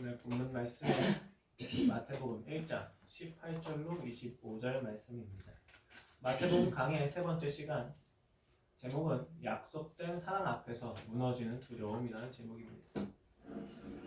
오늘 본문 말씀은 마태복음 1장 18절로 25절 말씀입니다. 마태복음 강의 세 번째 시간, 제목은 약속된 사랑 앞에서 무너지는 두려움이라는 제목입니다.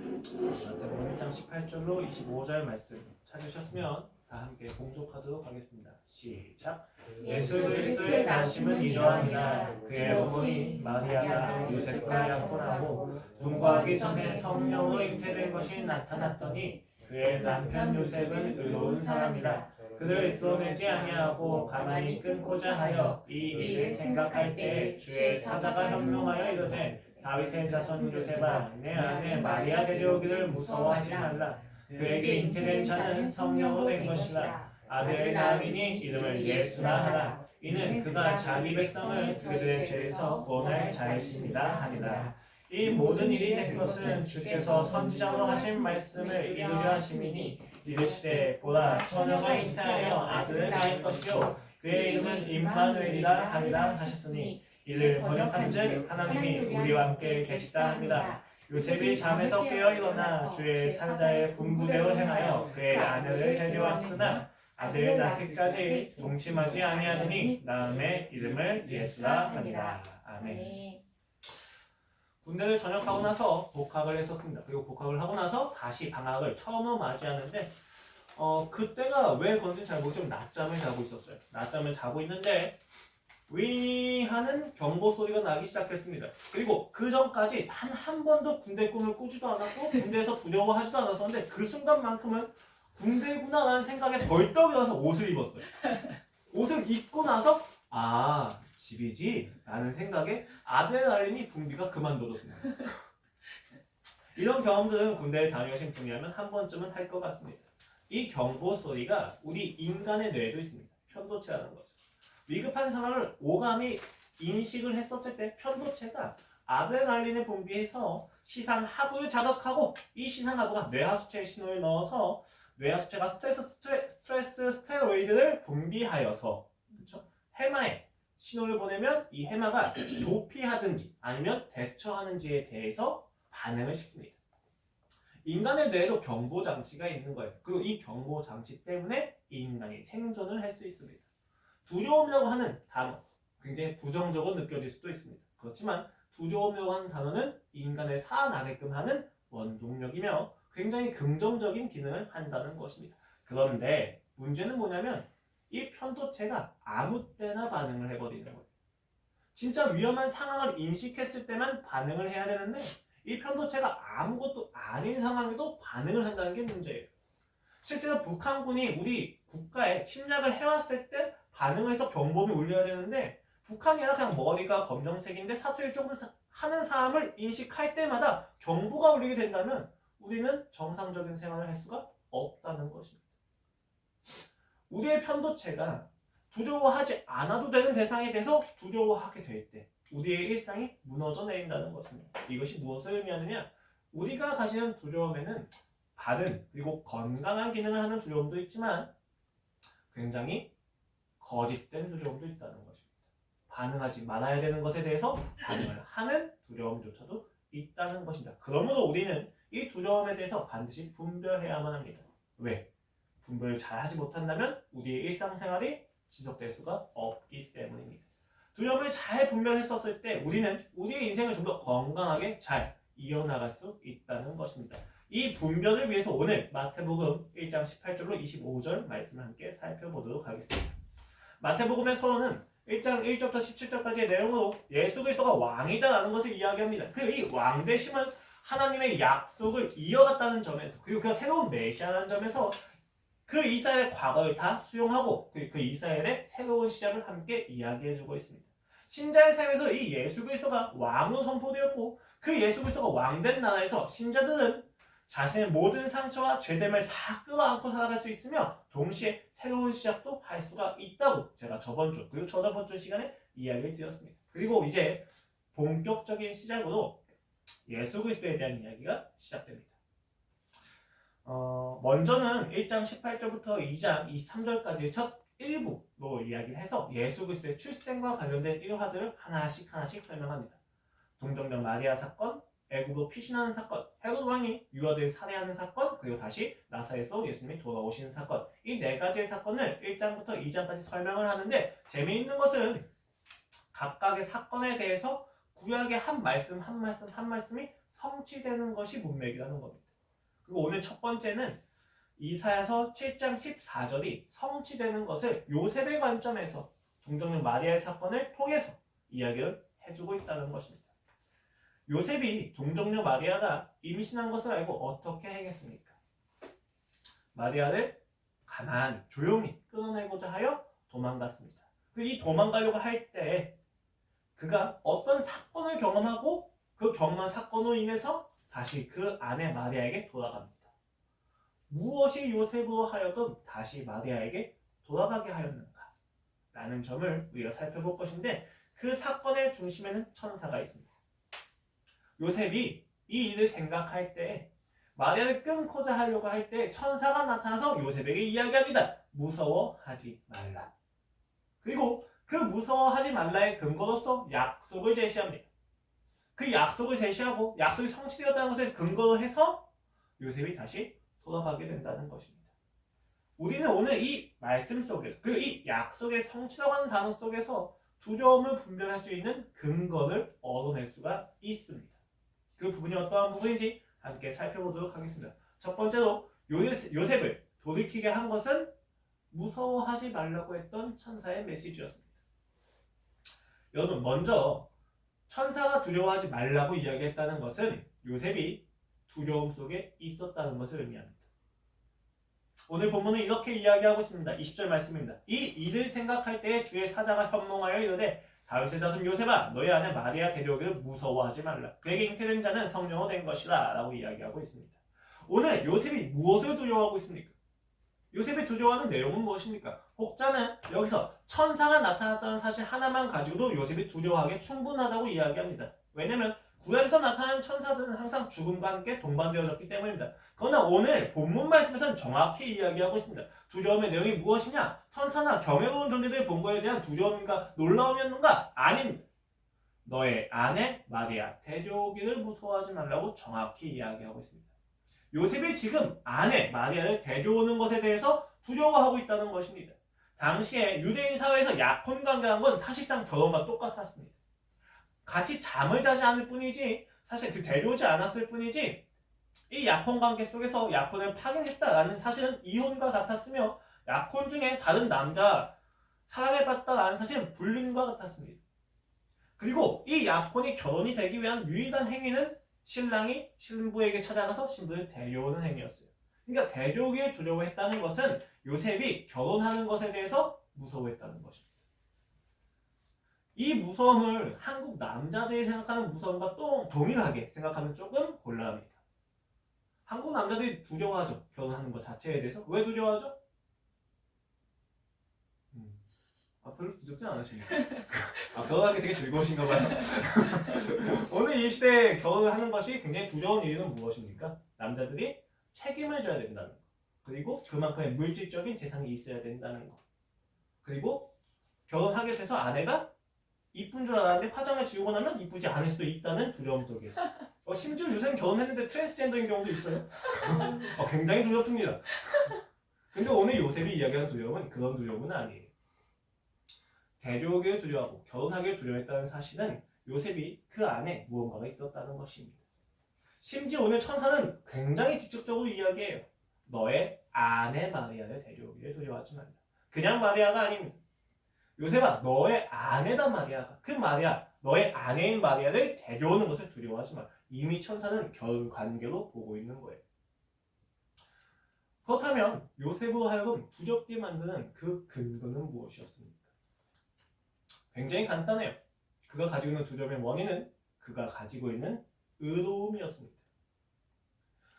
마태복음 1장 18절로 25절 말씀 찾으셨으면 다 함께 봉독하도록 하겠습니다. 시작. 예수 그리스도의 나심은 이러합니다. 그의 어머니 마리아가 요셉과 약혼하고 동거하기 전에 성령으로 잉태된 것이 나타났더니 그의 남편 요셉은 의로운 사람이라 그를 드러내지 아니하고 가만히 끊고자 하여 이 일을 생각할 때 주의 사자가 현명하여 이르되 다윗의 자손 요셉아 내 아내 마리아 데려오기를 무서워하지 말라. 그에게 잉태된 자는 성령으로 된 것이라. 아들을 낳으리니 이름을 예수라 하라. 이는 그가 자기 백성을 그들의 죄에서 구원할 자이심이라 하니라. 이 모든 일이 된 것은 주께서 선지자로 하신 말씀을 이루려 하심이니 이르시되 보라 처녀가 잉태하여 아들을 낳을 것이요 그의 이름은 임마누엘이라 하리라 하셨으니 이를 번역한즉 하나님이 우리와 함께 계시다 합니다. 요셉이 잠에서 깨어 일어나 주의 산자의 분부대로 행하여 그의 아내를 데려왔으나 아들을 낳기까지 동침하지 아니하더니 낳음의 이름을 예수라 하니라. 아멘. 군대를 전역하고 나서 복학을 했었습니다. 그리고 복학을 하고 나서 다시 방학을 처음으로 맞이하는데 그때가 왜 그런지 잘 모르지만 낮잠을 자고 있었어요. 낮잠을 자고 있는데 윙 하는 경보 소리가 나기 시작했습니다. 그리고 그 전까지 단 한 번도 군대 꿈을 꾸지도 않았고 군대에서 두려워하지도 않았었는데 그 순간만큼은 군대구나 라는 생각에 벌떡 일어나서 옷을 입었어요. 옷을 입고 나서 아 집이지 라는 생각에 아드레날린이 분비가 그만둬졌습니다. 이런 경험들은 군대에 다녀오신 분이라면 한 번쯤은 할 것 같습니다. 이 경보 소리가 우리 인간의 뇌에도 있습니다. 편도체라는 거죠. 위급한 상황을 오감이 인식을 했었을 때 편도체가 아드레날린을 분비해서 시상하부를 자극하고 이 시상하부가 뇌하수체에 신호를 넣어서 뇌하수체가 스테로이드를 분비하여서 그렇죠? 해마에 신호를 보내면 이 해마가 도피하든지 아니면 대처하는지에 대해서 반응을 시킵니다. 인간의 뇌에도 경보장치가 있는 거예요. 그리고 이 경보장치 때문에 인간이 생존을 할 수 있습니다. 두려움이라고 하는 단어, 굉장히 부정적으로 느껴질 수도 있습니다. 그렇지만 두려움이라고 하는 단어는 인간을 살아나게끔 하는 원동력이며 굉장히 긍정적인 기능을 한다는 것입니다. 그런데 문제는 뭐냐면 이 편도체가 아무 때나 반응을 해버리는 거예요. 진짜 위험한 상황을 인식했을 때만 반응을 해야 되는데 이 편도체가 아무것도 아닌 상황에도 반응을 한다는 게 문제예요. 실제로 북한군이 우리 국가에 침략을 해왔을 때 반응을 해서 경보음이 울려야 되는데 북한이 그냥 머리가 검정색인데 사투리 조금 하는 사람을 인식할 때마다 경보가 울리게 된다면 우리는 정상적인 생활을 할 수가 없다는 것입니다. 우리의 편도체가 두려워하지 않아도 되는 대상에 대해서 두려워하게 될 때 우리의 일상이 무너져 내린다는 것입니다. 이것이 무엇을 의미하느냐? 우리가 가지는 두려움에는 바른 그리고 건강한 기능을 하는 두려움도 있지만 굉장히 거짓된 두려움도 있다는 것입니다. 반응하지 말아야 되는 것에 대해서 반응을 하는 두려움조차도 있다는 것입니다. 그러므로 우리는 이 두려움에 대해서 반드시 분별해야만 합니다. 왜? 분별을 잘 하지 못한다면 우리의 일상생활이 지속될 수가 없기 때문입니다. 두려움을 잘 분별했었을 때 우리는 우리의 인생을 좀 더 건강하게 잘 이어나갈 수 있다는 것입니다. 이 분별을 위해서 오늘 마태복음 1장 18절로 25절 말씀을 함께 살펴보도록 하겠습니다. 마태복음의 서론은 1장 1절부터 17절까지의 내용으로 예수 그리스도가 왕이다라는 것을 이야기합니다. 그 이 왕되심은 하나님의 약속을 이어갔다는 점에서 그리고 그가 새로운 메시아라는 점에서 그 이스라엘의 과거를 다 수용하고 그 이스라엘의 새로운 시작을 함께 이야기해주고 있습니다. 신자의 삶에서 이 예수 그리스도가 왕으로 선포되었고 그 예수 그리스도가 왕된 나라에서 신자들은 자신의 모든 상처와 죄됨을 다 끌어안고 살아갈 수 있으며 동시에 새로운 시작도 할 수가 있다고 제가 저번 주 그리고 저저번 주 시간에 이야기를 드렸습니다. 그리고 이제 본격적인 시작으로 예수 그리스도에 대한 이야기가 시작됩니다. 먼저는 1장 18절부터 2장 23절까지 첫 일부로 이야기를 해서 예수 그리스도의 출생과 관련된 일화들을 하나씩 설명합니다. 동정녀 마리아 사건, 애굽으로 피신하는 사건, 헤롯 왕이 유아들 살해하는 사건, 그리고 다시 나사렛에서 예수님이 돌아오시는 사건, 이 네 가지의 사건을 1장부터 2장까지 설명을 하는데, 재미있는 것은 각각의 사건에 대해서 구약의 한 말씀 한 말씀 한 말씀이 성취되는 것이 문맥이라는 겁니다. 그리고 오늘 첫 번째는 이사야서 7장 14절이 성취되는 것을 요셉의 관점에서 동정녀 마리아의 사건을 통해서 이야기를 해주고 있다는 것입니다. 요셉이 동정녀 마리아가 임신한 것을 알고 어떻게 행했습니까? 마리아를 가만히 조용히 끌어내고자 하여 도망갔습니다. 이 도망가려고 할 때 그가 어떤 사건을 경험하고 그 경험한 사건으로 인해서 다시 그 아내 마리아에게 돌아갑니다. 무엇이 요셉으로 하여금 다시 마리아에게 돌아가게 하였는가? 라는 점을 우리가 살펴볼 것인데, 그 사건의 중심에는 천사가 있습니다. 요셉이 이 일을 생각할 때, 마리아를 끊고자 하려고 할 때 천사가 나타나서 요셉에게 이야기합니다. 무서워하지 말라. 그리고 그 무서워하지 말라의 근거로서 약속을 제시합니다. 그 약속을 제시하고 약속이 성취되었다는 것을 근거로 해서 요셉이 다시 돌아가게 된다는 것입니다. 우리는 오늘 이 말씀 속에서, 그 이 약속의 성취라고 하는 단어 속에서 두려움을 분별할 수 있는 근거를 얻어낼 수가 있습니다. 그 부분이 어떠한 부분인지 함께 살펴보도록 하겠습니다. 첫 번째로 요셉을 돌이키게 한 것은 무서워하지 말라고 했던 천사의 메시지였습니다. 여러분, 먼저 천사가 두려워하지 말라고 이야기했다는 것은 요셉이 두려움 속에 있었다는 것을 의미합니다. 오늘 본문은 이렇게 이야기하고 있습니다. 20절 말씀입니다. 이 일을 생각할 때에 주의 사자가 현몽하여 이르되 다윗의 자손 요셉아, 너희 아내 마리아 데려오기를 무서워하지 말라. 그에게 잉태된 자는 성령으로 된 것이라 라고 이야기하고 있습니다. 오늘 요셉이 무엇을 두려워하고 있습니까? 요셉이 두려워하는 내용은 무엇입니까? 혹자는 여기서 천사가 나타났다는 사실 하나만 가지고도 요셉이 두려워하기에 충분하다고 이야기합니다. 왜냐하면 구약에서 나타나는 천사들은 항상 죽음과 함께 동반되어졌기 때문입니다. 그러나 오늘 본문 말씀에서는 정확히 이야기하고 있습니다. 두려움의 내용이 무엇이냐? 천사나 경외로운 존재들을 본 거에 대한 두려움인가 놀라움이었는가? 아닙니다. 너의 아내 마리아 데려오기를 무서워하지 말라고 정확히 이야기하고 있습니다. 요셉이 지금 아내 마리아를 데려오는 것에 대해서 두려워하고 있다는 것입니다. 당시에 유대인 사회에서 약혼 관계한 건 사실상 결혼과 똑같았습니다. 같이 잠을 자지 않을 뿐이지 사실 데려오지 않았을 뿐이지 이 약혼 관계 속에서 약혼을 파기했다라는 사실은 이혼과 같았으며, 약혼 중에 다른 남자 사랑에 빠졌다라는 사실은 불륜과 같았습니다. 그리고 이 약혼이 결혼이 되기 위한 유일한 행위는 신랑이 신부에게 찾아가서 신부를 데려오는 행위였어요. 그러니까 데려오기를 두려워했다는 것은 요셉이 결혼하는 것에 대해서 무서워했다는 것입니다. 이 무서움을 한국 남자들이 생각하는 무서움과 또 동일하게 생각하면 조금 곤란합니다. 한국 남자들이 두려워하죠. 결혼하는 것 자체에 대해서. 왜 두려워하죠? 별로 부족지 않으십니까? 결혼하는 게 되게 즐거우신가 봐요. 오늘 이 시대에 결혼을 하는 것이 굉장히 두려운 이유는 무엇입니까? 남자들이 책임을 져야 된다는 거. 그리고 그만큼의 물질적인 재산이 있어야 된다는 거. 그리고 결혼하게 돼서 아내가 이쁜 줄 알았는데 화장을 지우고 나면 이쁘지 않을 수도 있다는 두려움 속에서. 심지어 요새는 결혼했는데 트랜스젠더인 경우도 있어요. 굉장히 두렵습니다. 근데 오늘 요셉이 이야기하는 두려움은 그런 두려움은 아니에요. 데려오기를 두려워하고 결혼하기를 두려워했다는 사실은 요셉이 그 안에 무언가가 있었다는 것입니다. 심지어 오늘 천사는 굉장히 직접적으로 이야기해요. 너의 아내 마리아를 데려오기를 두려워하지 말라. 그냥 마리아가 아닙니다. 요셉아, 너의 아내다 마리아가. 그 마리아, 너의 아내인 마리아를 데려오는 것을 두려워하지 마. 이미 천사는 결혼 관계로 보고 있는 거예요. 그렇다면 요셉으로 하여금 두렵게 만드는 그 근거는 무엇이었습니까? 굉장히 간단해요. 그가 가지고 있는 두려움의 원인은 그가 가지고 있는 의로움이었습니다.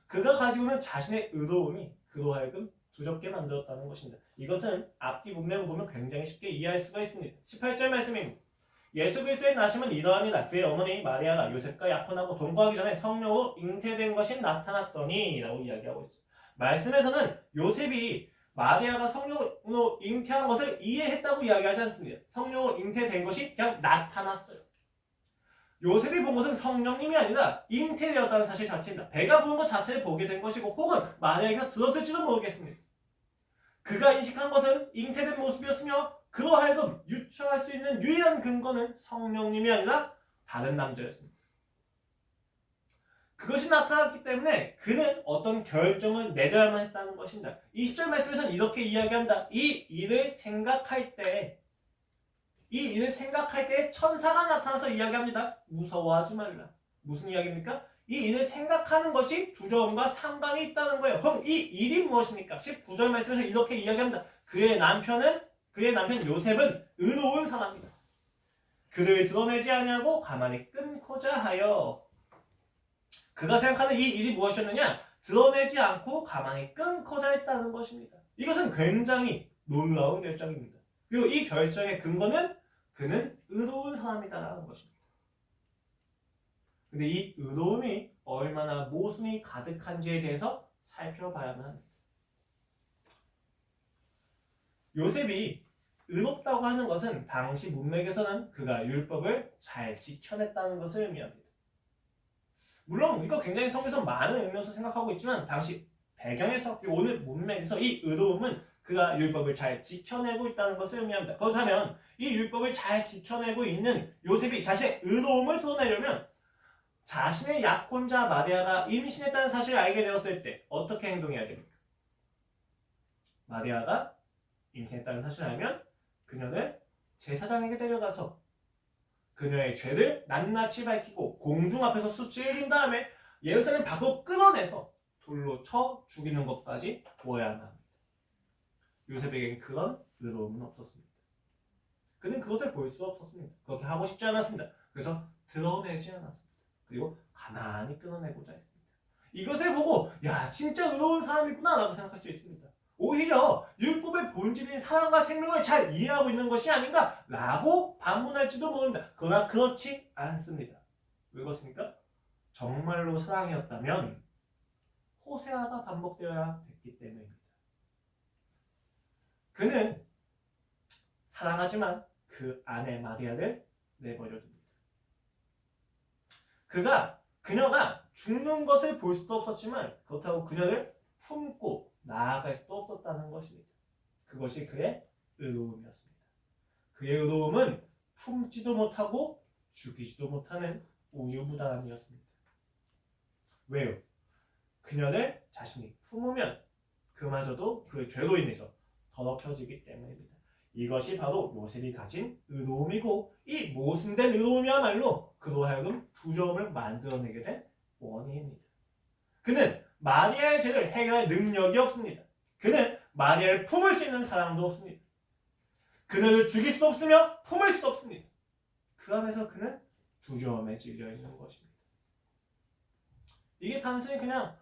그가 가지고 있는 자신의 의로움이 그로 하여금 두렵게 만들었다는 것입니다. 이것은 앞뒤 문맥을 보면 굉장히 쉽게 이해할 수가 있습니다. 18절 말씀입니다. 예수 그리스도의 나심은 이러하니라. 그의 어머니 마리아가 요셉과 약혼하고 동거하기 전에 성령으로 잉태된 것이 나타났더니 라고 이야기하고 있어요. 말씀에서는 요셉이 마리아가 성령으로 잉태한 것을 이해했다고 이야기하지 않습니다. 성령으로 잉태된 것이 그냥 나타났어요. 요셉이 본 것은 성령님이 아니라 잉태되었다는 사실 자체입니다. 배가 부은 것 자체를 보게 된 것이고 혹은 마리아가 들었을지도 모르겠습니다. 그가 인식한 것은 잉태된 모습이었으며 그로 하여금 유추할 수 있는 유일한 근거는 성령님이 아니라 다른 남자였습니다. 그것이 나타났기 때문에 그는 어떤 결정을 내려야만 했다는 것입니다. 20절 말씀에서는 이렇게 이야기합니다. 이 일을 생각할 때 천사가 나타나서 이야기합니다. 무서워하지 말라. 무슨 이야기입니까? 이 일을 생각하는 것이 두려움과 상관이 있다는 거예요. 그럼 이 일이 무엇입니까? 19절 말씀에서 이렇게 이야기합니다. 그의 남편 요셉은 의로운 사람이다. 그를 드러내지 아니하고 가만히 끊고자 하여. 그가 생각하는 이 일이 무엇이었느냐? 드러내지 않고 가만히 끊고자 했다는 것입니다. 이것은 굉장히 놀라운 결정입니다. 그리고 이 결정의 근거는 그는 의로운 사람이다라는 것입니다. 근데 이 의로움이 얼마나 모순이 가득한지에 대해서 살펴봐야만 합니다. 요셉이 의롭다고 하는 것은 당시 문맥에서는 그가 율법을 잘 지켜냈다는 것을 의미합니다. 물론 이거 굉장히 성경에서 많은 의미로서 생각하고 있지만 당시 배경에서 오늘 문맥에서 이 의로움은 그가 율법을 잘 지켜내고 있다는 것을 의미합니다. 그렇다면 이 율법을 잘 지켜내고 있는 요셉이 자신의 의로움을 드러내려면 자신의 약혼자 마리아가 임신했다는 사실을 알게 되었을 때 어떻게 행동해야 됩니까? 마리아가 임신했다는 사실을 알면 그녀를 제사장에게 데려가서 그녀의 죄를 낱낱이 밝히고 공중 앞에서 수치를 준 다음에 예루살렘 밖으로 끌어내서 돌로 쳐 죽이는 것까지 보아야만 합니다. 요셉에게는 그런 의로움은 없었습니다. 그는 그것을 볼 수 없었습니다. 그렇게 하고 싶지 않았습니다. 그래서 드러내지 않았습니다. 그리고 가만히 끌어내고자 했습니다. 이것을 보고 야 진짜 의로운 사람이구나 라고 생각할 수 있습니다. 오히려 율법의 본질인 사랑과 생명을 잘 이해하고 있는 것이 아닌가 라고 반문할지도 모릅니다. 그러나 그렇지 않습니다. 왜 그렇습니까? 정말로 사랑이었다면 호세아가 반복되어야 됐기 때문입니다. 그는 사랑하지만 그 아내 마리아를 내버려 둡니다. 그녀가 죽는 것을 볼 수도 없었지만 그렇다고 그녀를 품고 나아갈 수도 없었다는 것입니다. 그것이 그의 의로움이었습니다. 그의 의로움은 품지도 못하고 죽이지도 못하는 우유부단함이었습니다. 왜요? 그녀를 자신이 품으면 그마저도 그 죄로 인해서 더럽혀지기 때문입니다. 이것이 바로 요셉이 가진 의로움이고 이 모순된 의로움이야말로 그로 하여금 두려움을 만들어내게 된 원인입니다. 그는 마리아의 죄를 해결할 능력이 없습니다. 그는 마리아를 품을 수 있는 사랑도 없습니다. 그녀를 죽일 수도 없으며 품을 수도 없습니다. 그 안에서 그는 두려움에 질려 있는 것입니다. 이게 단순히 그냥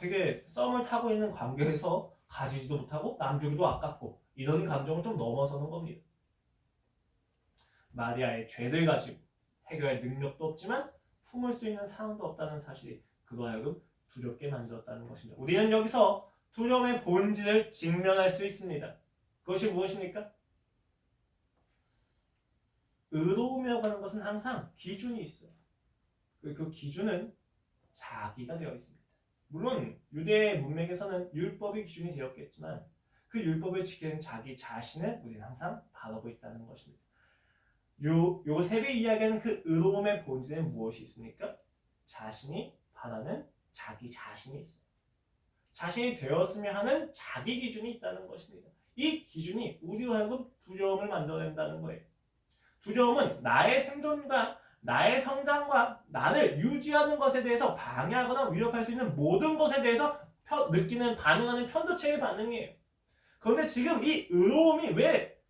되게 썸을 타고 있는 관계에서 가지지도 못하고 남주기도 아깝고 이런 감정을 좀 넘어서는 겁니다. 마리아의 죄를 가지고 해결할 능력도 없지만 품을 수 있는 사랑도 없다는 사실이 그로 하여금 두렵게 만들었다는 것입니다. 우리는 여기서 두려움의 본질을 직면할 수 있습니다. 그것이 무엇입니까? 의로움이라고 하는 것은 항상 기준이 있어요. 그 기준은 자기가 되어 있습니다. 물론 유대 문맥에서는 율법이 기준이 되었겠지만 그 율법을 지키는 자기 자신을 우리는 항상 바라보고 있다는 것입니다. 요셉이 이야기하는 그 의로움의 본질에는 무엇이 있습니까? 자신이 바라는 자기 자신이 있어요. 자신이 되었으면 하는 자기 기준이 있다는 것입니다. 이 기준이 우리로 하여금 두려움을 만들어낸다는 거예요. 두려움은 나의 생존과 나의 성장과 나를 유지하는 것에 대해서 방해하거나 위협할 수 있는 모든 것에 대해서 반응하는 편도체의 반응이에요. 그런데 지금 이 의로움이 왜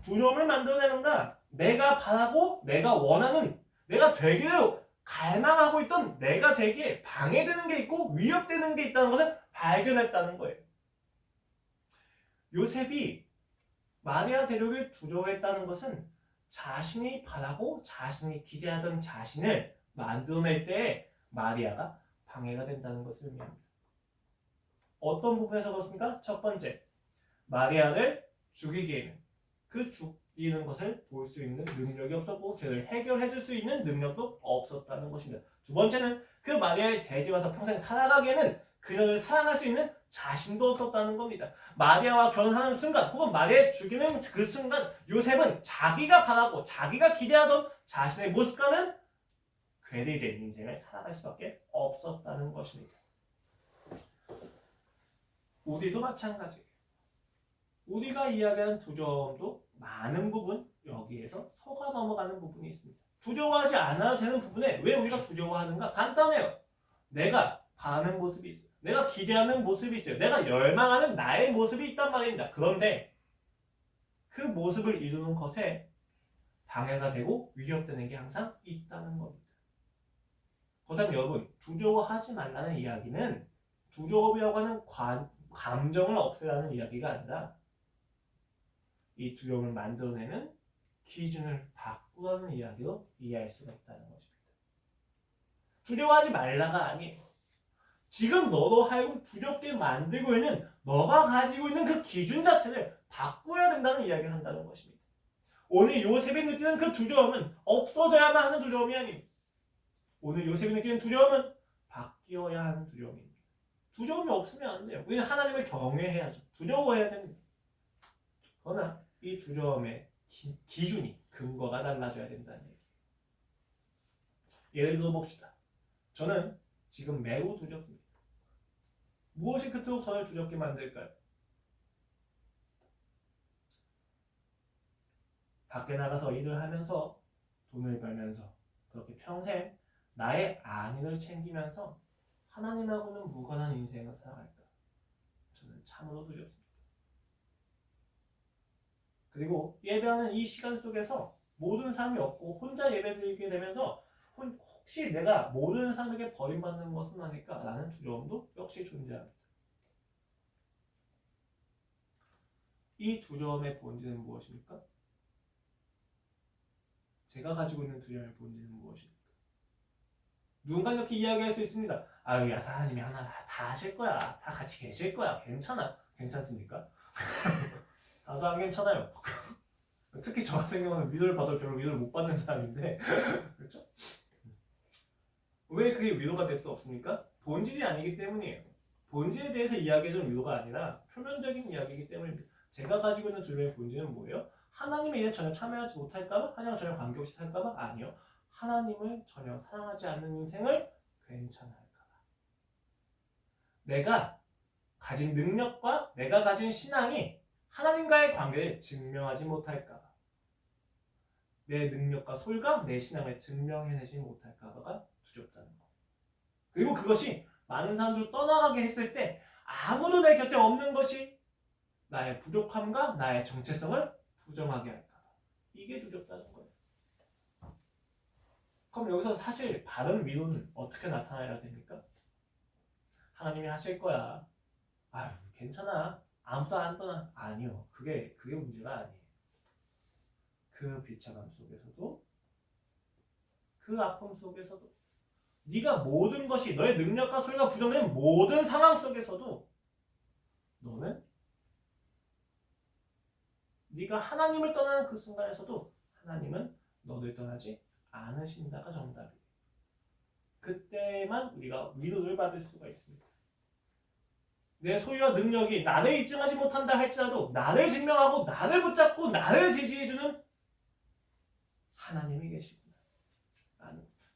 두려움을 만들어내는가? 내가 바라고 내가 원하는 내가 되기를 갈망하고 있던 내가 되기에 방해되는 게 있고 위협되는 게 있다는 것을 발견했다는 거예요. 요셉이 마리아 데려오길 두려워했다는 것은 자신이 바라고 자신이 기대하던 자신을 만들어낼 때에 마리아가 방해가 된다는 것을 의미합니다. 어떤 부분에서 그렇습니까? 첫 번째, 마리아를 죽이기에는 바뀌는 것을 볼 수 있는 능력이 없었고 그를 해결해 줄 수 있는 능력도 없었다는 것입니다. 두 번째는 그 마리아를 데려와서 평생 살아가기에는 그녀를 사랑할 수 있는 자신도 없었다는 겁니다. 마리아와 결혼하는 순간 혹은 마리아를 죽이는 그 순간 요셉은 자기가 바라고 자기가 기대하던 자신의 모습과는 괴리된 인생을 살아갈 수밖에 없었다는 것입니다. 우리도 마찬가지예요. 우리가 이야기하는 두려움도 많은 부분 여기에서 속아 넘어가는 부분이 있습니다. 두려워하지 않아도 되는 부분에 왜 우리가 두려워하는가? 간단해요. 내가 바라는 모습이 있어요. 내가 기대하는 모습이 있어요. 내가 열망하는 나의 모습이 있단 말입니다. 그런데 그 모습을 이루는 것에 방해가 되고 위협되는 게 항상 있다는 겁니다. 그렇다면 여러분, 두려워하지 말라는 이야기는 두려움이라고 하는 감정을 없애라는 이야기가 아니라 이 두려움을 만들어내는 기준을 바꾸라는 이야기로 이해할 수가 있다는 것입니다. 두려워하지 말라가 아니에요. 지금 너로 하여금 두렵게 만들고 있는 너가 가지고 있는 그 기준 자체를 바꿔야 된다는 이야기를 한다는 것입니다. 오늘 요셉이 느끼는 그 두려움은 없어져야만 하는 두려움이 아닙니다. 오늘 요셉이 느끼는 두려움은 바뀌어야 하는 두려움입니다. 두려움이 없으면 안 돼요. 우리는 하나님을 경외해야죠. 두려워해야 됩니다. 그러나 이 두려움의 기준이 근거가 달라져야 된다는 얘기예요. 예를 들어 봅시다. 저는 지금 매우 두렵습니다. 무엇이 그토록 저를 두렵게 만들까요? 밖에 나가서 일을 하면서 돈을 벌면서 그렇게 평생 나의 안위를 챙기면서 하나님하고는 무관한 인생을 살아갈까? 저는 참으로 두렵습니다. 그리고 예배하는 이 시간 속에서 모든 사람이 없고 혼자 예배드리게 되면서 혹시 내가 모든 사람에게 버림받는 것은 아닐까? 라는 두려움도 역시 존재합니다. 이 두려움의 본질은 무엇입니까? 제가 가지고 있는 두려움의 본질은 무엇입니까? 누군가 이렇게 이야기할 수 있습니다. 아유, 야, 하나님이 하나 다 하실 거야. 다 같이 계실 거야. 괜찮아. 괜찮습니까? 나도 안 괜찮아요. 특히 저 같은 경우는 위로를 받아도 별로 위로를 못 받는 사람인데 그렇죠? 왜 그게 위로가 될 수 없습니까? 본질이 아니기 때문이에요. 본질에 대해서 이야기해주는 위로가 아니라 표면적인 이야기이기 때문입니다. 제가 가지고 있는 두려움의 본질은 뭐예요? 하나님의 일에 전혀 참여하지 못할까봐? 하나님과 전혀 관계없이 살까봐? 아니요. 하나님을 전혀 사랑하지 않는 인생을 괜찮아 할까봐. 내가 가진 능력과 내가 가진 신앙이 하나님과의 관계를 증명하지 못할까봐. 내 능력과 소유가 내 신앙을 증명해내지 못할까봐가 두렵다는 거. 그리고 그것이 많은 사람들을 떠나가게 했을 때 아무도 내 곁에 없는 것이 나의 부족함과 나의 정체성을 부정하게 할까봐. 이게 두렵다는 거예요. 그럼 여기서 사실 바른 위로는 어떻게 나타나야 됩니까? 하나님이 하실 거야. 아유, 괜찮아. 아무도 안 떠나. 아니요. 그게 문제가 아니에요. 그 비참함 속에서도 그 아픔 속에서도 네가 모든 것이 너의 능력과 소유가 부정된 모든 상황 속에서도 너는 네가 하나님을 떠나는 그 순간에서도 하나님은 너를 떠나지 않으신다가 정답이에요. 그때만 우리가 위로를 받을 수가 있습니다. 내 소유와 능력이 나를 입증하지 못한다 할지라도 나를 증명하고 나를 붙잡고 나를 지지해주는 하나님이 계시구나.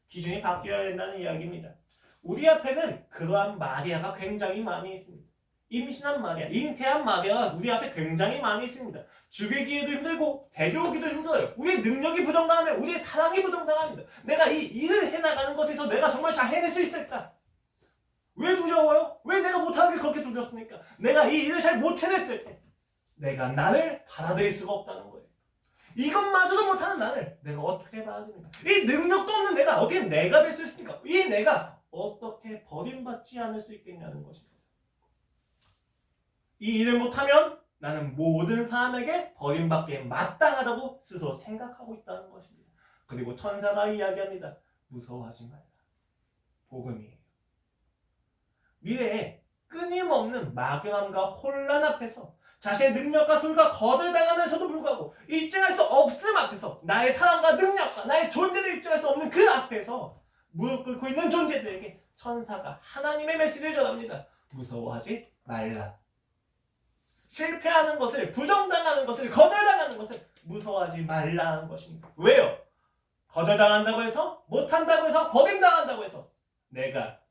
기준이 바뀌어야 된다는 이야기입니다. 우리 앞에는 그러한 마리아가 굉장히 많이 있습니다. 임신한 마리아, 잉태한 마리아가 우리 앞에 굉장히 많이 있습니다. 죽이기에도 힘들고 데려오기도 힘들어요. 우리의 능력이 부정당하면 우리의 사랑이 부정당합니다. 내가 이 일을 해나가는 것에서 내가 정말 잘 해낼 수 있을까? 왜 두려워요? 왜 내가 못하는 게 그렇게 두렵습니까? 내가 이 일을 잘 못 해냈을 때 내가 나를 받아들일 수가 없다는 거예요. 이것마저도 못하는 나를 내가 어떻게 받아들입니까? 이 능력도 없는 내가 어떻게 내가 될 수 있습니까? 이 내가 어떻게 버림받지 않을 수 있겠냐는 것입니다. 이 일을 못하면 나는 모든 사람에게 버림받기에 마땅하다고 스스로 생각하고 있다는 것입니다. 그리고 천사가 이야기합니다. 무서워하지 말라. 복음이에요. 미래에 끊임없는 막연함과 혼란 앞에서 자신의 능력과 소유가 거절당하면서도 불구하고 입증할 수 없음 앞에서 나의 사랑과 능력과 나의 존재를 입증할 수 없는 그 앞에서 무릎 꿇고 있는 존재들에게 천사가 하나님의 메시지를 전합니다. 무서워하지 말라. 실패하는 것을, 부정당하는 것을, 거절당하는 것을 무서워하지 말라는 것입니다. 왜요? 거절당한다고 해서, 못한다고 해서, 버림당한다고 해서 내가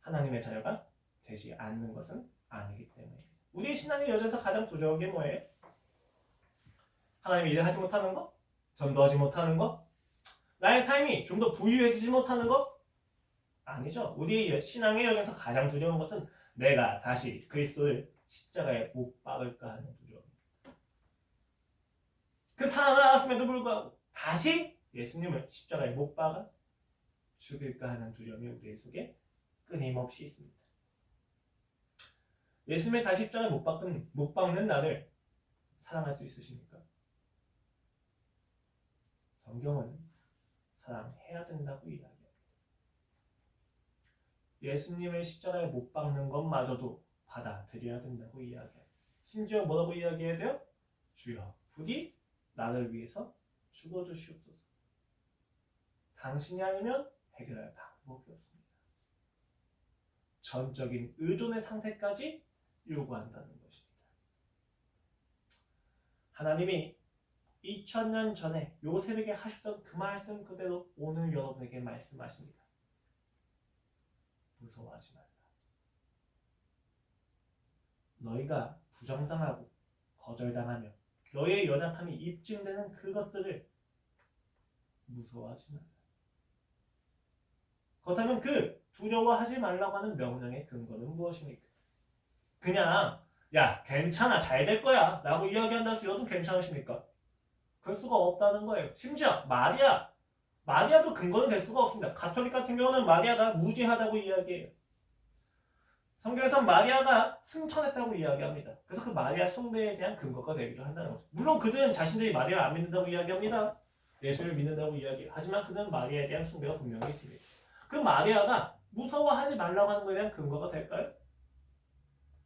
하나님의 자녀가 되지 않는 것은 아니기 때문에. 우리의 신앙의 여정에서 가장 두려운 게 뭐예요? 하나님이 일을 하지 못하는 거? 전도하지 못하는 거? 나의 삶이 좀 더 부유해지지 못하는 거? 아니죠. 우리의 신앙의 여정에서 가장 두려운 것은 내가 다시 그리스도를 십자가에 못 박을까 하는 두려움입니다. 그 사랑을 알았음에도 불구하고 다시 예수님을 십자가에 못 박아 죽일까 하는 두려움이 우리의 속에 끊임없이 있습니다. 예수님을 다시 십자가에 못 박는 나를 사랑할 수 있으십니까? 성경은 사랑해야 된다고 이야기합니다. 예수님을 십자가에 못 박는 것마저도 받아들여야 된다고 이야기합니다. 심지어 뭐라고 이야기해야 돼요? 주여, 부디 나를 위해서 죽어주시옵소서. 당신이 아니면 해결할 방법이 없습니다. 전적인 의존의 상태까지 요구한다는 것입니다. 하나님이 2000년 전에 요셉에게 하셨던 그 말씀 그대로 오늘 여러분에게 말씀하십니다. 무서워하지 말라. 너희가 부정당하고 거절당하며 너희의 연약함이 입증되는 그것들을 무서워하지 말라. 그렇다면 그 두려워하지 말라고 하는 명령의 근거는 무엇입니까? 그냥 야 괜찮아 잘 될 거야 라고 이야기한다고 해서 여러분 괜찮으십니까? 그럴 수가 없다는 거예요. 심지어 마리아도 근거는 될 수가 없습니다. 가톨릭 같은 경우는 마리아가 무지하다고 이야기해요. 성경에서 마리아가 승천했다고 이야기합니다. 그래서 그 마리아 숭배에 대한 근거가 되기도 한다는 거죠. 물론 그들은 자신들이 마리아를 안 믿는다고 이야기합니다. 예수를 믿는다고 이야기해요. 하지만 그들은 마리아에 대한 숭배가 분명히 있습니다. 그 마리아가 무서워하지 말라고 하는 것에 대한 근거가 될까요?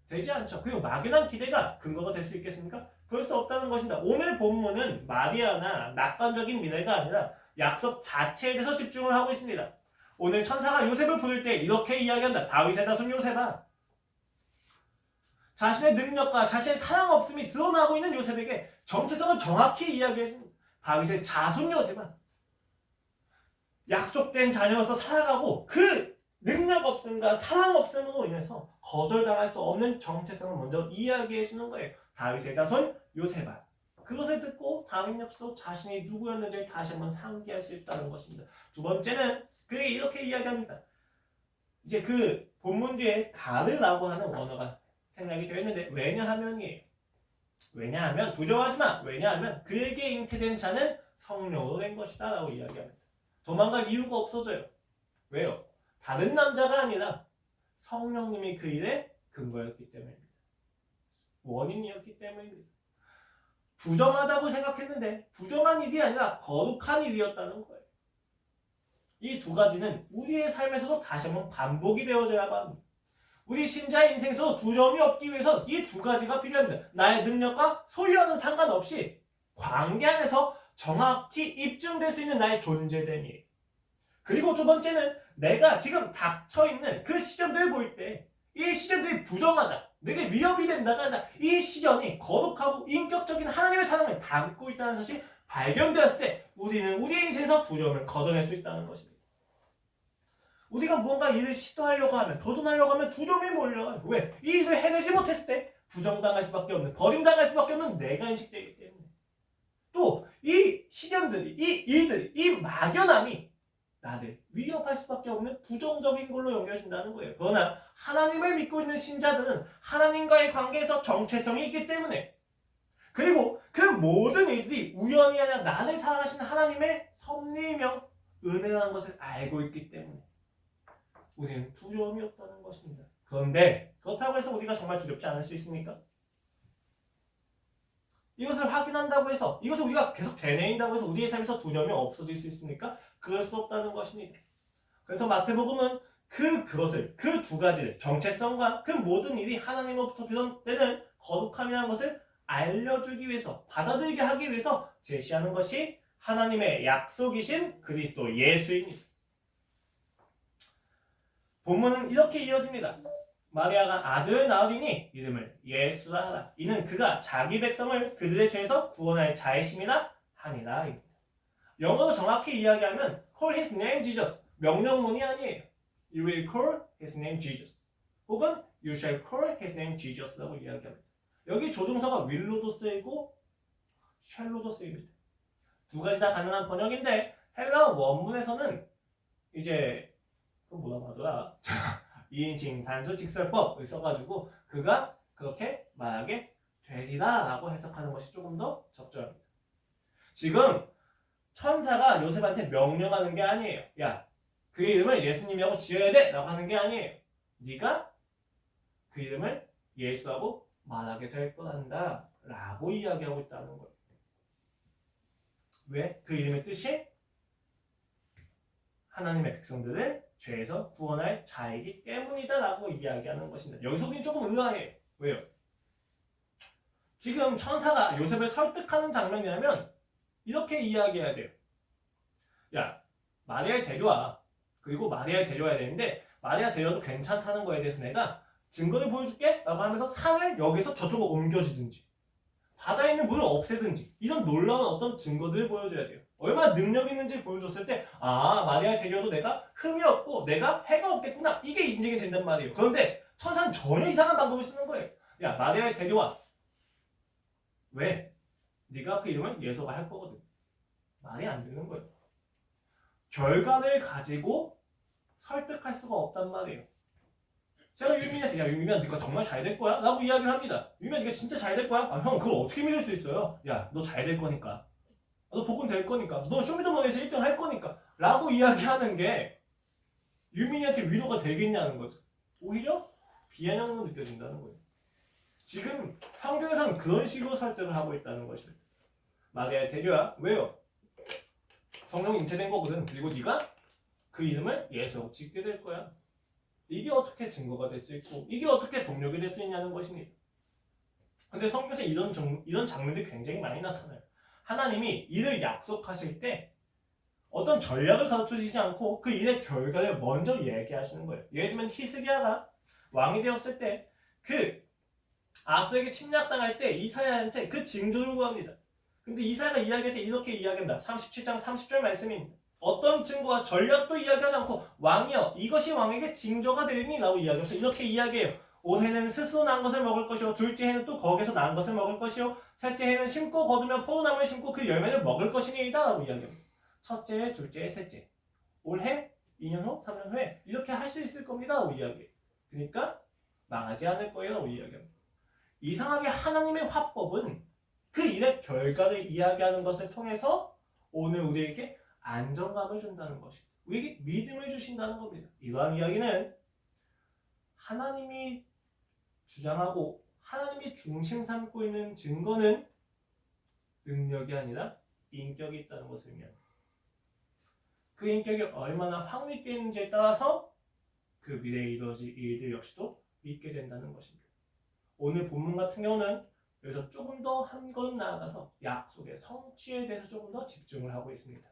되지 않죠. 그리고 막연한 기대가 근거가 될 수 있겠습니까? 그럴 수 없다는 것입니다. 오늘 본문은 마리아나 낙관적인 미래가 아니라 약속 자체에 대해서 집중을 하고 있습니다. 오늘 천사가 요셉을 부를 때 이렇게 이야기한다. 다윗의 자손 요셉아. 자신의 능력과 자신의 사랑 없음이 드러나고 있는 요셉에게 정체성을 정확히 이야기해줍니다. 다윗의 자손 요셉아. 약속된 자녀로서 살아가고 그 능력 없음과 사랑 없음으로 인해서 거절당할 수 없는 정체성을 먼저 이야기해 주는 거예요. 다윗의 자손 요셉아. 그것을 듣고 다윗 역시도 자신이 누구였는지 다시 한번 상기할 수 있다는 것입니다. 두 번째는 그게 이렇게 이야기합니다. 이제 그 본문 뒤에 가르라고 하는 원어가 생략이 되어 있는데 왜냐하면이에요. 왜냐하면 두려워하지 마. 왜냐하면 그에게 잉태된 자는 성령으로 된 것이다 라고 이야기합니다. 도망갈 이유가 없어져요. 왜요? 다른 남자가 아니라 성령님이 그 일의 근거였기 때문입니다. 원인이었기 때문입니다. 부정하다고 생각했는데 부정한 일이 아니라 거룩한 일이었다는 거예요. 이 두 가지는 우리의 삶에서도 다시 한번 반복이 되어져야 합니다. 우리 신자의 인생에서 두려움이 없기 위해서 이 두 가지가 필요합니다. 나의 능력과 소유와는 상관없이 관계 안에서 정확히 입증될 수 있는 나의 존재됨이에요. 그리고 두 번째는 내가 지금 닥쳐있는 그 시련들을 볼 때 이 시련들이 부정하다, 내게 위협이 된다가 아니라 이 시련이 거룩하고 인격적인 하나님의 사랑을 담고 있다는 사실이 발견되었을 때 우리는 우리의 인생에서 두려움을 걷어낼 수 있다는 것입니다. 우리가 무언가 일을 시도하려고 하면, 도전하려고 하면 두려움이 몰려요. 왜? 이 일을 해내지 못했을 때 부정당할 수밖에 없는, 버림당할 수밖에 없는 내가 인식되기 때문에. 또 이 시련들이, 이 일들이, 이 막연함이 나를 위협할 수밖에 없는 부정적인 걸로 여겨진다는 거예요. 그러나 하나님을 믿고 있는 신자들은 하나님과의 관계에서 정체성이 있기 때문에, 그리고 그 모든 일들이 우연이 아니라 나를 사랑하시는 하나님의 섭리이며 은혜라는 것을 알고 있기 때문에 우리는 두려움이 없다는 것입니다. 그런데 그렇다고 해서 우리가 정말 두렵지 않을 수 있습니까? 이것을 확인한다고 해서, 이것을 우리가 계속 되뇌인다고 해서 우리의 삶에서 두려움이 없어질 수 있습니까? 그럴 수 없다는 것입니다. 그래서 마태복음은 그 두 가지를, 정체성과 그 모든 일이 하나님으로부터 비롯되는 거룩함이라는 것을 알려주기 위해서, 받아들이게 하기 위해서 제시하는 것이 하나님의 약속이신 그리스도 예수입니다. 본문은 이렇게 이어집니다. 마리아가 아들을 낳으리니 이름을 예수라 하라. 이는 그가 자기 백성을 그들의 죄에서 구원할 자이심이라 하니라. 영어로 정확히 이야기하면 call his name Jesus. 명령문이 아니에요. You will call his name Jesus. 혹은 you shall call his name Jesus라고 이야기합니다. 여기 조동사가 will로도 쓰이고 shall로도 쓰입니다. 두 가지 다 가능한 번역인데 헬라어 원문에서는 이제 그 뭐라고 하더라? 2인칭 단수 직설법을 써가지고 그가 그렇게 말하게 되리라 라고 해석하는 것이 조금 더 적절합니다. 지금 천사가 요셉한테 명령하는 게 아니에요. 야, 그 이름을 예수님이라고 지어야 돼 라고 하는 게 아니에요. 네가 그 이름을 예수라고 말하게 될 거란다 라고 이야기하고 있다는 거예요. 왜? 그 이름의 뜻이 하나님의 백성들을 죄에서 구원할 자이기 때문이다 라고 이야기하는 것입니다. 여기서 우리는 조금 의아해요. 왜요? 지금 천사가 요셉을 설득하는 장면이라면 이렇게 이야기해야 돼요. 야, 마리아를 데려와. 그리고 마리아를 데려와야 되는데 마리아 데려도 괜찮다는 거에 대해서 내가 증거를 보여줄게 라고 하면서 산을 여기서 저쪽으로 옮겨주든지 바다에 있는 물을 없애든지 이런 놀라운 어떤 증거들을 보여줘야 돼요. 얼마나 능력 있는지 보여줬을 때 마리아를 데려도 내가 흠이 없고 내가 해가 없겠구나 이게 인정이 된단 말이에요. 그런데 천사는 전혀 이상한 방법을 쓰는 거예요. 야, 마리아를 데려와. 왜? 네가 그 이름은 예수가 할 거거든. 말이 안 되는 거예요. 결과를 가지고 설득할 수가 없단 말이에요. 제가 유민이한테 야, 유민아 네가 정말 잘 될 거야? 라고 이야기를 합니다. 유민아 네가 진짜 잘 될 거야? 형 그걸 어떻게 믿을 수 있어요? 야, 너 잘 될 거니까. 너 복권 될 거니까. 너 쇼미더머니에서 1등 할 거니까. 라고 이야기하는 게 유민이한테 위로가 되겠냐는 거죠. 오히려 비아냥으로 느껴진다는 거예요. 지금 성경에서는 그런 식으로 설득을 하고 있다는 것입니다. 마리아 데려와. 왜요? 성령이 잉태된 거거든. 그리고 네가 그 이름을 예수라고 짓게 될 거야. 이게 어떻게 증거가 될 수 있고 이게 어떻게 동력이 될 수 있냐는 것입니다. 근데 성경에서 이런 장면들이 굉장히 많이 나타나요. 하나님이 일을 약속하실 때 어떤 전략을 가르쳐주지 않고 그 일의 결과를 먼저 얘기하시는 거예요. 예를 들면 히스기야가 왕이 되었을 때 그 아스에게 침략당할 때 이사야한테 그 징조를 구합니다. 근데 이사야가 이야기할 때 이렇게 이야기합니다. 37장 30절 말씀입니다. 어떤 증거와 전략도 이야기하지 않고 왕이여 이것이 왕에게 징조가 되리니 라고 이야기해서 이렇게 이야기해요. 올해는 스스로 난 것을 먹을 것이요 둘째 해는 또 거기서 난 것을 먹을 것이요 셋째 해는 심고 거두며 포도나무를 심고 그 열매를 먹을 것이니이다 라고 이야기합니다. 첫째 해, 둘째 해, 셋째 올해, 2년 후, 3년 후에 이렇게 할 수 있을 겁니다 라고 이야기해요. 그러니까 망하지 않을 거예요 라고 이야기합니다. 이상하게 하나님의 화법은 그 일의 결과를 이야기하는 것을 통해서 오늘 우리에게 안정감을 준다는 것입니다. 우리에게 믿음을 주신다는 겁니다. 이러한 이야기는 하나님이 주장하고 하나님이 중심 삼고 있는 증거는 능력이 아니라 인격이 있다는 것을 의미합니다. 그 인격이 얼마나 확립되어 있는지에 따라서 그 미래에 이루어질 일들 역시도 믿게 된다는 것입니다. 오늘 본문 같은 경우는 여기서 조금 더 한 건 나아가서 약속의 성취에 대해서 조금 더 집중을 하고 있습니다.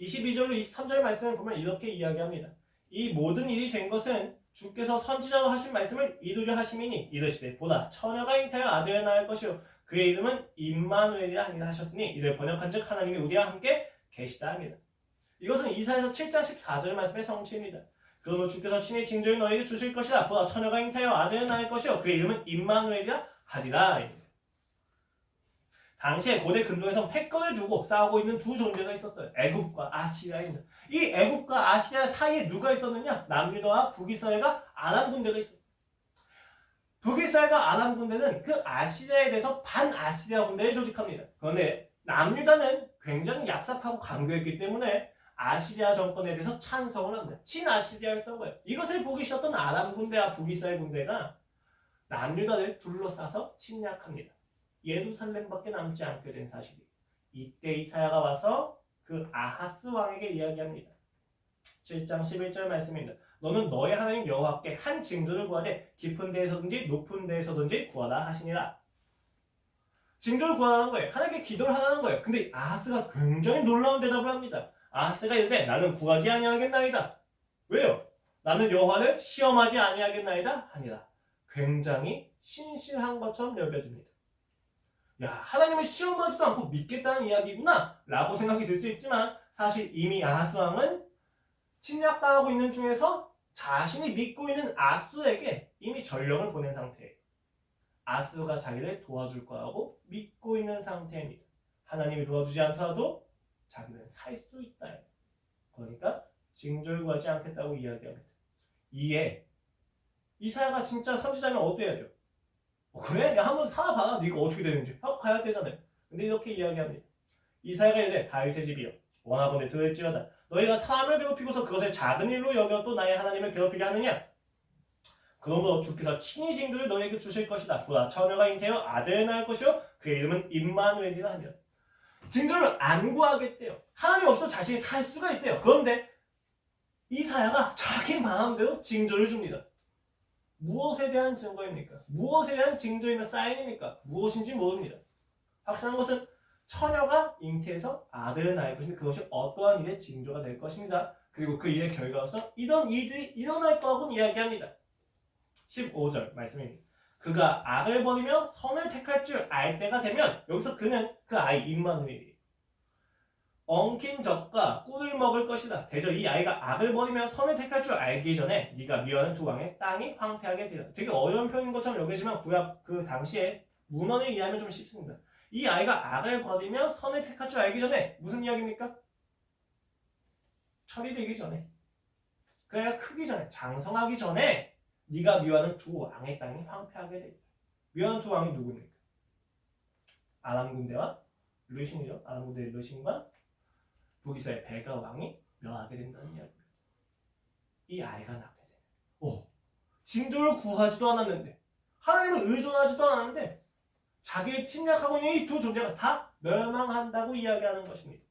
22절로 23절 말씀을 보면 이렇게 이야기합니다. 이 모든 일이 된 것은 주께서 선지자로 하신 말씀을 이루려 하심이니 이르시되 보라 처녀가 잉태하여 아들을 낳을 것이요 그의 이름은 임마누엘이라 하니라 하셨으니 이를 번역한즉 하나님이 우리와 함께 계시다 합니다. 이것은 이사야서 7장 14절 말씀의 성취입니다. 그러므로 주께서 친히 징조를 너에게 주실 것이라 보라 처녀가 잉태하여 아들을 낳을 것이요 그의 이름은 임마누엘이라 하리라. 당시에 고대 근동에서 패권을 두고 싸우고 있는 두 존재가 있었어요. 애굽과 아시리아입니다. 이 애굽과 아시리아 사이에 누가 있었느냐? 남유다와 북이스라엘과 아람 군대가 있었어요. 북이스라엘과 아람 군대는 그 아시리아에 대해서 반아시리아 군대를 조직합니다. 그런데 남유다는 굉장히 얍삽하고 강교했기 때문에 아시리아 정권에 대해서 찬성을 합니다. 친아시리아였던 거예요. 이것을 보기 싫었던 아람 군대와 북이스라엘 군대가 남유다를 둘러싸서 침략합니다. 예루살렘밖에 남지 않게 된 사실이 이때 이사야가 와서 그 아하스 왕에게 이야기합니다. 7장 11절 말씀입니다. 너는 너의 하나님 여호와께 한 징조를 구하되 깊은 데에서든지 높은 데에서든지 구하라 하시니라. 징조를 구하라는 거예요. 하나님께 기도를 하라는 거예요. 근데 아하스가 굉장히 놀라운 대답을 합니다. 아하스가 이르되 나는 구하지 아니하겠나이다. 왜요? 나는 여호와를 시험하지 아니하겠나이다 하니라. 굉장히 신실한 것처럼 여겨집니다. 야, 하나님을 시험하지도 않고 믿겠다는 이야기구나 라고 생각이 들 수 있지만 사실 이미 아하스 왕은 침략당하고 있는 중에서 자신이 믿고 있는 아수에게 이미 전령을 보낸 상태예요. 아수가 자기를 도와줄 거라고 믿고 있는 상태입니다. 하나님이 도와주지 않더라도 자기는 살 수 있다. 그러니까 징조를 구하지 않겠다고 이야기합니다. 이에 이사야가 진짜 선지자면 어때야 돼요? 그래? 야, 한번 살아봐라. 네가 어떻게 되는지 하고 가야 되잖아요. 근데 이렇게 이야기합니다. 이사야가 이래 다윗의 집이여 원하건대 들을지어다. 너희가 사람을 괴롭히고서 그것을 작은 일로 여겨 또 나의 하나님을 괴롭히려 하느냐? 그러므로 주께서 친히 징조를 너희에게 주실 것이다. 보라 처녀가 잉태하여 아들을 낳을 것이요 그의 이름은 임마누엘이라 하며 징조를 안 구하겠대요. 하나님 없어 자신이 살 수가 있대요. 그런데 이사야가 자기 마음대로 징조를 줍니다. 무엇에 대한 증거입니까? 무엇에 대한 징조이며 사인입니까? 무엇인지 모릅니다. 확실한 것은 처녀가 잉태해서 아들을 낳을 것인데 그것이 어떠한 일의 징조가 될 것입니다. 그리고 그 일의 결과로서 이런 일들이 일어날 거라고 이야기합니다. 15절 말씀입니다. 그가 악을 버리며 선을 택할 줄 알 때가 되면 여기서 그는 그 아이 임마누엘이에요. 엉킨 젖과 꿀을 먹을 것이다. 대저 이 아이가 악을 버리며 선을 택할 줄 알기 전에 네가 미워하는 두 왕의 땅이 황폐하게 되리라. 되게 어려운 표현인 것처럼 여기지만 구약 그 당시에 문헌을 이해하면 좀 쉽습니다. 이 아이가 악을 버리며 선을 택할 줄 알기 전에 무슨 이야기입니까? 철이 되기 전에 그애가 크기 전에 장성하기 전에 네가 미워하는 두 왕의 땅이 황폐하게 되리라. 미워하는 두 왕이 누구입니까? 아람 군대와 르신이죠. 아람 군대의 르신과 북이스라엘 베가 왕이 멸하게 된다는 이야기입니다. 이 아이가 낳게 되면 징조를 구하지도 않았는데 하나님을 의존하지도 않았는데 자기를 침략하고 있는 이 두 존재가 다 멸망한다고 이야기하는 것입니다.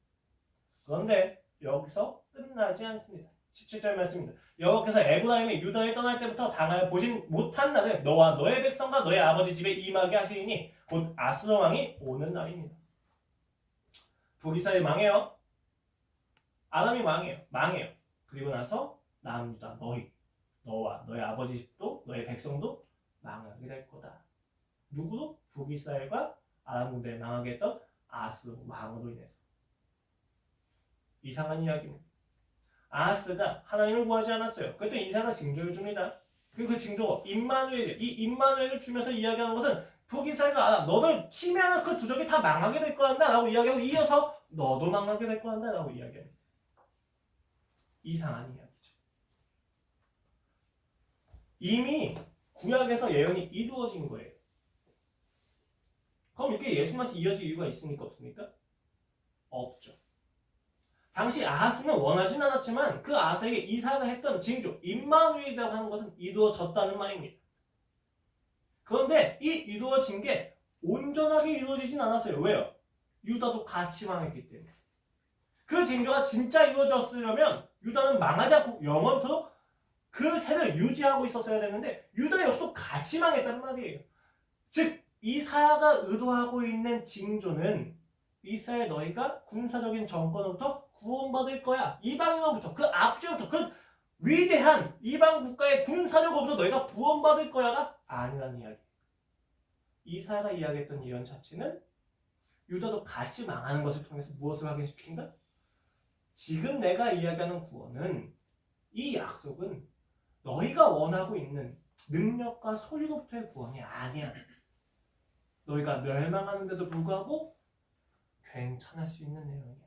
그런데 여기서 끝나지 않습니다. 17절 말씀입니다. 여호와께서 에브라임이 유다에 떠날 때부터 당하여 보진 못한 날을 너와 너의 백성과 너의 아버지 집에 임하게 하시리니 곧 아수르 왕이 오는 날입니다. 북이스라엘 망해요. 아람이 망해요. 그리고 나서 남유다 너와 너의 아버지 집도 너의 백성도 망하게 될 거다. 누구도? 북이스라엘과 아람 군대에 망하게 했던 아하스 왕으로 인해서. 이상한 이야기입니다. 아하스가 하나님을 구하지 않았어요. 그랬더니 이사야가 징조를 줍니다. 그리고 그 징조 임마누엘, 이 임마누엘을 주면서 이야기하는 것은 북이스라엘과 아람 너를 치면 그 두 족이 다 망하게 될 거란다 라고 이야기하고 이어서 너도 망하게 될 거란다 라고 이야기합니다. 이상한 이야기죠. 이미 구약에서 예언이 이루어진 거예요. 그럼 이게 예수님한테 이어질 이유가 있습니까? 없습니까? 없죠. 당시 아하스는 원하진 않았지만 그 아하스에게 이사야가 했던 징조 임마누엘이라고 하는 것은 이루어졌다는 말입니다. 그런데 이 이루어진 게 온전하게 이루어지진 않았어요. 왜요? 유다도 같이 망했기 때문에. 그 징조가 진짜 이루어졌으려면 유다는 망하지 않고 영원토록 그 세를 유지하고 있었어야 되는데 유다 역시도 같이 망했단 말이에요. 즉 이사야가 의도하고 있는 징조는 이스라엘 너희가 군사적인 정권으로부터 구원받을 거야. 이방인으로부터 그 앞뒤로부터 그 위대한 이방 국가의 군사력으로부터 너희가 구원받을 거야가 아니라는 이야기. 이사야가 이야기했던 예언 자체는 유다도 같이 망하는 것을 통해서 무엇을 확인시킨다? 지금 내가 이야기하는 구원은 이 약속은 너희가 원하고 있는 능력과 소리로부터의 구원이 아니야. 너희가 멸망하는데도 불구하고 괜찮을 수 있는 내용이야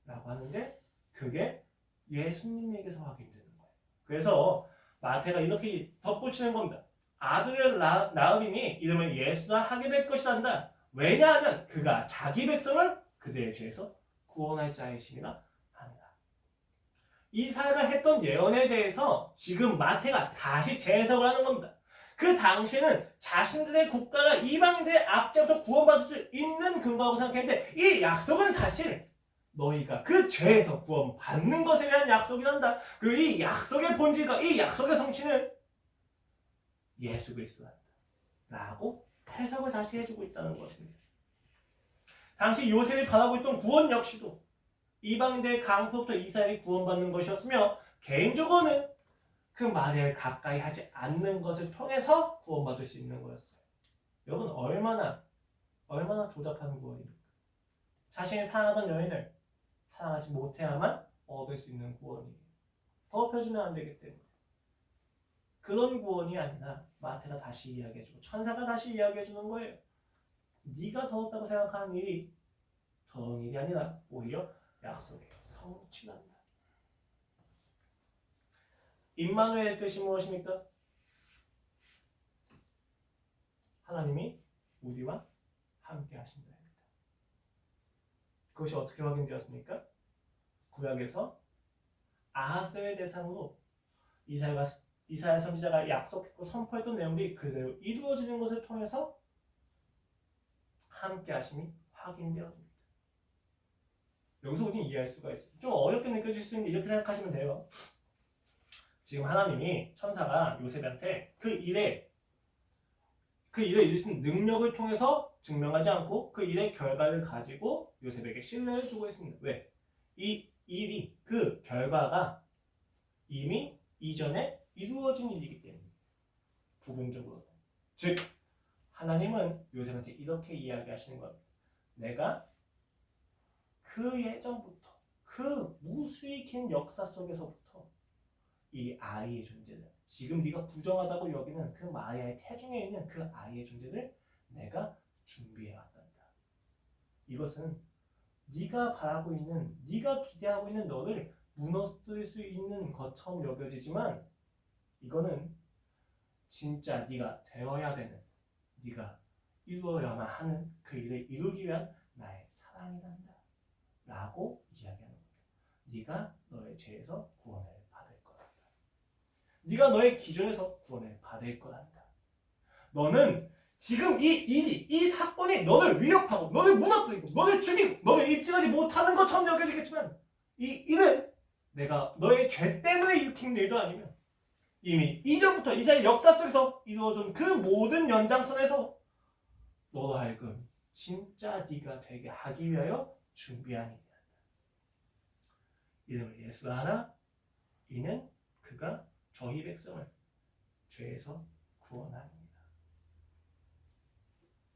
라고 하는데 그게 예수님에게서 확인되는 거예요. 그래서 마태가 이렇게 덧붙이는 겁니다. 아들을 낳으리니 이름을 예수라 하게 될 것이다 한다. 왜냐하면 그가 자기 백성을 그들의 죄에서 구원할 자이심이라 합니다. 이사야가 했던 예언에 대해서 지금 마태가 다시 재해석을 하는 겁니다. 그 당시에는 자신들의 국가가 이방인들의 압제부터 구원받을 수 있는 근거라고 생각했는데 이 약속은 사실 너희가 그 죄에서 구원받는 것에 대한 약속이 난다. 그 이 약속의 본질과 이 약속의 성취는 예수 그리스도다 라고 해석을 다시 해주고 있다는 것입니다. 당시 요셉이 바라고 있던 구원 역시도 이방인들의 강포부터 이스라엘이 구원받는 것이었으며, 개인적으로는 그 마리아를 가까이 하지 않는 것을 통해서 구원받을 수 있는 거였어요. 여러분, 얼마나 조잡한 구원입니까? 자신이 사랑하던 여인을 사랑하지 못해야만 얻을 수 있는 구원이에요. 더럽혀지면 안 되기 때문에. 그런 구원이 아니라 마태가 다시 이야기해주고 천사가 다시 이야기해주는 거예요. 네가 더럽다고 생각하는 일이 더러운 일이 아니라 오히려 약속의 성취란다. 임마누엘의 뜻이 무엇입니까? 하나님이 우리와 함께 하신다. 그것이 어떻게 확인되었습니까? 구약에서 아하스의 대상으로 이사야 선지자가 약속했고 선포했던 내용이 그대로 이루어지는 것을 통해서 함께 하심이 확인되었습니다. 여기서 우리는 이해할 수가 있어요. 좀 어렵게 느껴질 수 있는데 이렇게 생각하시면 돼요. 지금 하나님이 천사가 요셉한테 그 일에 이룰 수 있는 능력을 통해서 증명하지 않고 그 일의 결과를 가지고 요셉에게 신뢰를 주고 있습니다. 왜? 이 일이, 그 결과가 이미 이전에 이루어진 일이기 때문에 부분적으로. 즉 하나님은 요셉한테 이렇게 이야기하시는 겁니다. 내가 그 예전부터, 그 무수히 긴 역사 속에서부터 이 아이의 존재를, 지금 네가 부정하다고 여기는 그 마리아의 태중에 있는 그 아이의 존재를 내가 준비해왔단다. 이것은 네가 바라고 있는, 네가 기대하고 있는 너를 무너뜨릴 수 있는 것처럼 여겨지지만, 이거는 진짜 네가 되어야 되는, 네가 이루어야만 하는 그 일을 이루기 위한 나의 사랑이란다 라고 이야기하는 거예요. 네가 너의 죄에서 구원을 받을 거란다. 네가 너의 기존에서 구원을 받을 거란다. 너는 지금 이 일이, 이 사건이 너를 위협하고 너를 무너뜨리고 너를 죽이고 너를 입증하지 못하는 것처럼 여겨지겠지만, 이 일은 내가 너의 죄 때문에 일으킨 일도 아니면 이미 이전부터 이스라엘 역사 속에서 이루어진 그 모든 연장선에서 너로 하여금 진짜 네가 되게 하기 위하여 준비한 일이다. 이름을 예수라 하나, 이는 그가 저희 백성을 죄에서 구원합니다.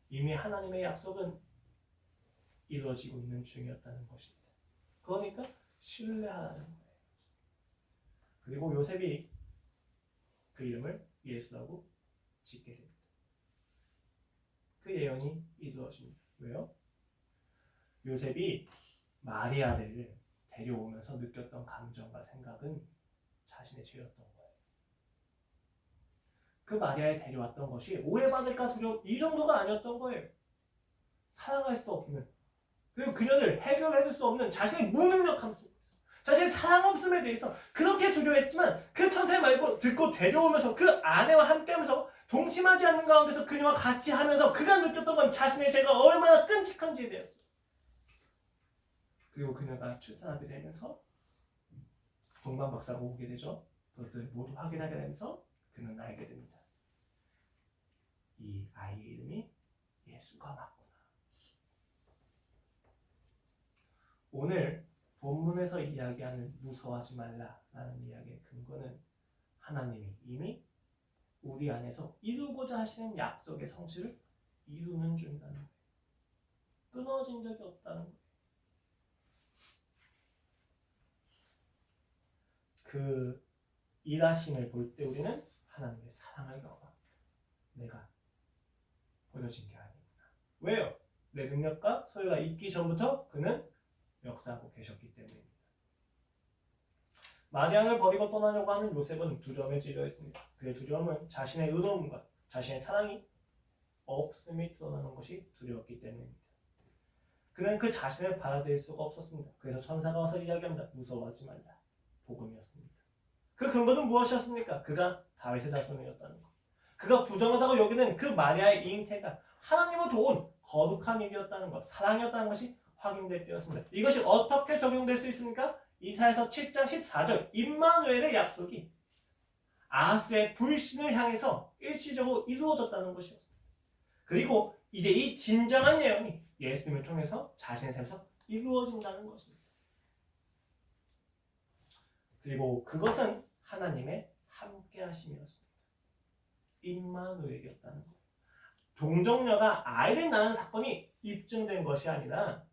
이미 하나님의 약속은 이루어지고 있는 중이었다는 것입니다. 그러니까 신뢰하라는 거예요. 그리고 요셉이 그 이름을 예수라고 짓게 됩니다. 그 예언이 이루어집니다. 왜요? 요셉이 마리아를 데려오면서 느꼈던 감정과 생각은 자신의 죄였던 거예요. 그 마리아를 데려왔던 것이 오해받을까 두려움, 이 정도가 아니었던 거예요. 사랑할 수 없는, 그리고 그녀를 해결해줄 수 없는 자신의 무능력함 속에서, 자신의 사랑 없음에 대해서 그렇게 두려워했지만, 그 천사의 말고 듣고 데려오면서 그 아내와 함께하면서 동침하지 않는 가운데서 그녀와 같이 하면서 그가 느꼈던 건 자신의 죄가 얼마나 끔찍한지에 대해서. 그리고 그녀가 출산하게 되면서 동방 박사가 오게 되죠. 그것들 모두 확인하게 되면서 그는 알게 됩니다. 이 아이의 이름이 예수가 맞구나. 오늘 본문에서 이야기하는 무서워하지 말라라는 이야기의 근거는 하나님이 이미 우리 안에서 이루고자 하시는 약속의 성취를 이루는 중이라는 거예요. 끊어진 적이 없다는 거예요. 그 일하심을 볼 때 우리는 하나님의 사랑을 경험합니다. 내가 버려진 게 아니구나. 왜요? 내 능력과 소유가 있기 전부터 그는 역사하고 계셨기 때문입니다. 마리아를 버리고 떠나려고 하는 요셉은 두려움에 찔려 있습니다. 그의 두려움은 자신의 의로움과 자신의 사랑이 없음이 드러나는 것이 두려웠기 때문입니다. 그는 그 자신을 받아들일 수가 없었습니다. 그래서 천사가 와서 이야기합니다. 무서워하지 말라. 복음이었습니다. 그 근거는 무엇이었습니까? 그가 다윗의 자손이었다는 것. 그가 부정하다고 여기는 그 마리아의 잉태가 하나님을 도운 거룩한 일이었다는 것, 사랑이었다는 것이 확인될 때였습니다. 이것이 어떻게 적용될 수 있습니까? 이사야서 7장 14절 임마누엘의 약속이 아하스의 불신을 향해서 일시적으로 이루어졌다는 것이었습니다. 그리고 이제 이 진정한 예언이 예수님을 통해서 자신의 삶에서 이루어진다는 것입니다. 그리고 그것은 하나님의 함께하심이었습니다. 임마누엘이었다는 것. 동정녀가 아이를 낳은 사건이 입증된 것이 아니라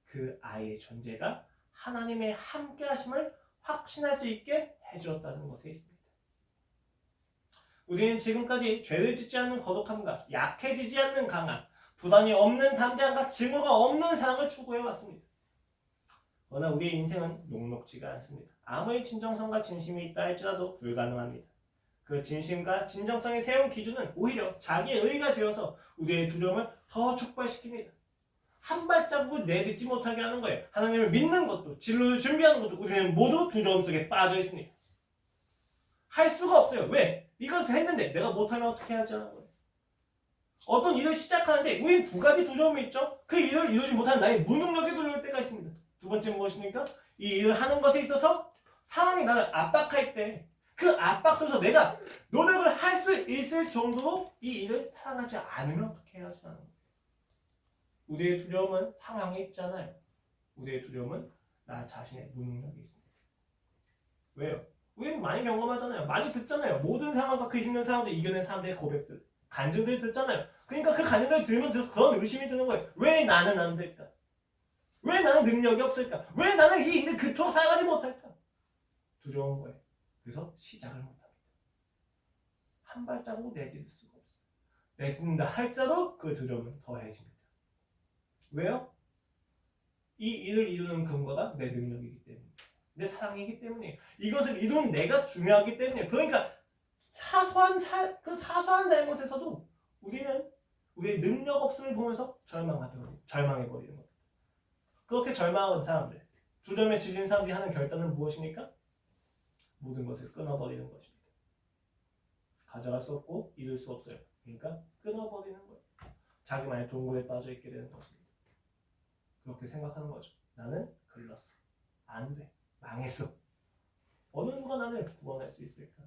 그 아이의 존재가 하나님의 함께하심을 확신할 수 있게 해주었다는 것에 있습니다. 우리는 지금까지 죄를 짓지 않는 거룩함과 약해지지 않는 강함, 부담이 없는 담대함과 증오가 없는 사랑을 추구해왔습니다. 그러나 우리의 인생은 녹록지가 않습니다. 아무리 진정성과 진심이 있다 할지라도 불가능합니다. 그 진심과 진정성이 세운 기준은 오히려 자기의 의가 되어서 우리의 두려움을 더 촉발시킵니다. 한 발자국을 내딛지 못하게 하는 거예요. 하나님을 믿는 것도 진로를 준비하는 것도 우리는 모두 두려움 속에 빠져 있습니다. 할 수가 없어요. 왜? 이것을 했는데 내가 못하면 어떻게 하지 않은 거예요. 어떤 일을 시작하는데 우리는 두 가지 두려움이 있죠. 그 일을 이루지 못하는 나의 무능력에 두려울 때가 있습니다. 두 번째 무엇입니까? 이 일을 하는 것에 있어서 상황이 나를 압박할 때 그 압박 속에서 내가 노력을 할 수 있을 정도로 이 일을 사랑하지 않으면 어떻게 해야지 하는 거예요. 우리의 두려움은 상황에 있잖아요. 우리의 두려움은 나 자신의 무능력이 있습니다. 왜요? 우리는 많이 경험하잖아요. 많이 듣잖아요. 모든 상황과 그 힘든 상황들 이겨낸 사람들의 고백들, 간증들 듣잖아요. 그러니까 그 간증들 들으면 들어서 그런 의심이 드는 거예요. 왜 나는 안 될까? 왜 나는 능력이 없을까? 왜 나는 이 일을 그토록 사랑하지 못할까? 두려운 거예요. 그래서 시작을 못합니다. 한 발자국 내딛을 수가 없어요. 내딛는다 할자로 그 두려움은 더해집니다. 왜요? 이 일을 이루는 근거가 내 능력이기 때문이에요. 내 사랑이기 때문이에요. 이것을 이룬 내가 중요하기 때문이에요. 그러니까 사소한 잘못에서도 우리는 우리의 능력 없음을 보면서 절망해버리는 거예요. 그렇게 절망하는 사람들, 두려움에 질린 사람들이 하는 결단은 무엇입니까? 모든 것을 끊어버리는 것입니다. 가져갈 수 없고 이룰 수 없어요. 그러니까 끊어버리는 거예요. 자기만의 동굴에 빠져 있게 되는 것입니다. 그렇게 생각하는 거죠. 나는 글렀어. 안 돼. 망했어. 어느 누가 나를 구원할 수 있을까?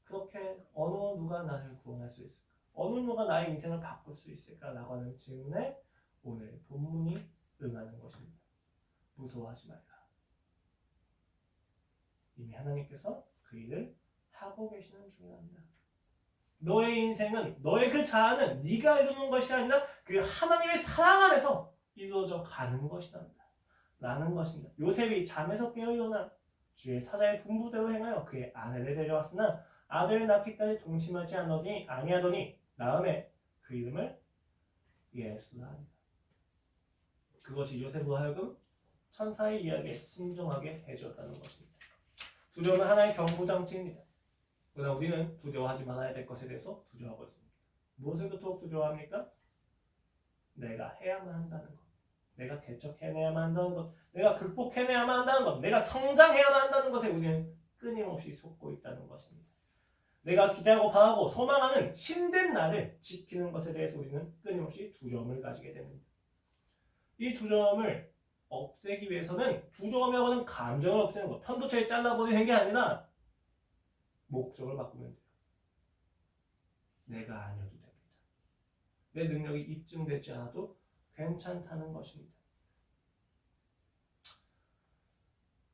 그렇게 어느 누가 나를 구원할 수 있을까? 어느 누가 나의 인생을 바꿀 수 있을까? 라고 하는 질문에 오늘 본문이 응하는 것입니다. 무서워하지 말라. 이미 하나님께서 그 일을 하고 계시는 중이란다. 너의 인생은, 너의 그 자아는 네가 이루는 것이 아니라 그 하나님의 사랑 안에서 이루어져 가는 것이란다. 라는 것입니다. 요셉이 잠에서 깨어 일어나 주의 사자의 분부대로 행하여 그의 아내를 데려왔으나 아들을 낳기까지 동침하지 아니하더니 다음에 그 이름을 예수라 하니라. 그것이 요셉으로 하여금 천사의 이야기에 순종하게 해줬다는 것입니다. 두려움은 하나의 경고장치입니다. 그러나 우리는 두려워하지 말아야 될 것에 대해서 두려워하고 있습니다. 무엇을 그토록 두려워합니까? 내가 해야만 한다는 것, 내가 개척해내야만 한다는 것, 내가 극복해내야만 한다는 것, 내가 성장해야만 한다는 것에 우리는 끊임없이 속고 있다는 것입니다. 내가 기대하고 바라고 소망하는 힘든 나를 지키는 것에 대해서 우리는 끊임없이 두려움을 가지게 됩니다. 이 두려움을 없애기 위해서는 두려움이라고 하는 감정을 없애는 것, 편도체에 잘라버리는 게 아니라 목적을 바꾸면 돼요. 내가 아니어도 됩니다. 내 능력이 입증되지 않아도 괜찮다는 것입니다.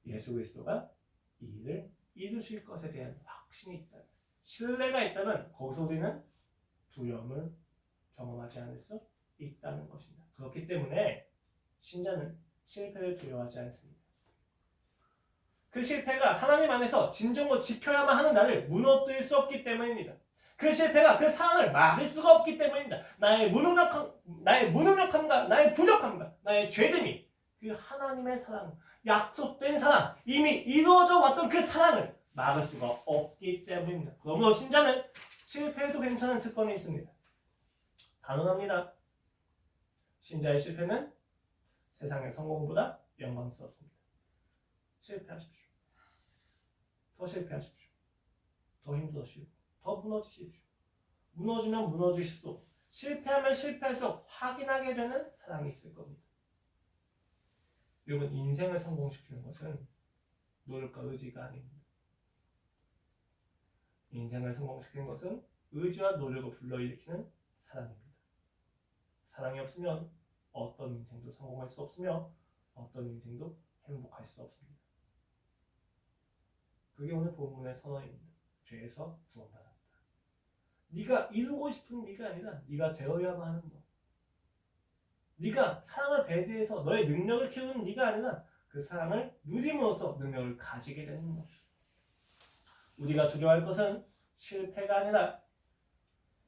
예수 그리스도가 이 일을 이루실 것에 대한 확신이 있다면, 신뢰가 있다면 거기서 우리는 두려움을 경험하지 않을 수 있다는 것입니다. 그렇기 때문에 신자는 실패를 두려워하지 않습니다. 그 실패가 하나님 안에서 진정으로 지켜야만 하는 나를 무너뜨릴 수 없기 때문입니다. 그 실패가 그 사랑을 막을 수가 없기 때문입니다. 나의 무능력함과 나의 부족함과 나의 죄됨이 그 하나님의 사랑, 약속된 사랑, 이미 이루어져 왔던 그 사랑을 막을 수가 없기 때문입니다. 그러므로 신자는 실패해도 괜찮은 특권이 있습니다. 단언합니다. 신자의 실패는 세상의 성공보다 영광스럽습니다. 실패하십시오. 더 실패하십시오. 더 힘들어지고 더 무너지십시오. 무너지면 무너질수록, 실패하면 실패할수록 확인하게 되는 사랑이 있을 겁니다. 여러분 인생을 성공시키는 것은 노력과 의지가 아닙니다. 인생을 성공시키는 것은 의지와 노력을 불러일으키는 사랑입니다. 사랑이 없으면 어떤 인생도 성공할 수 없으며 어떤 인생도 행복할 수 없습니다. 그게 오늘 본문의 선언입니다. 죄에서 구원받았다. 네가 이루고 싶은 네가 아니라 네가 되어야만 하는 것. 네가 사랑을 배제해서 너의 능력을 키우는 네가 아니라 그 사랑을 누림으로써 능력을 가지게 되는 것. 우리가 두려워할 것은 실패가 아니라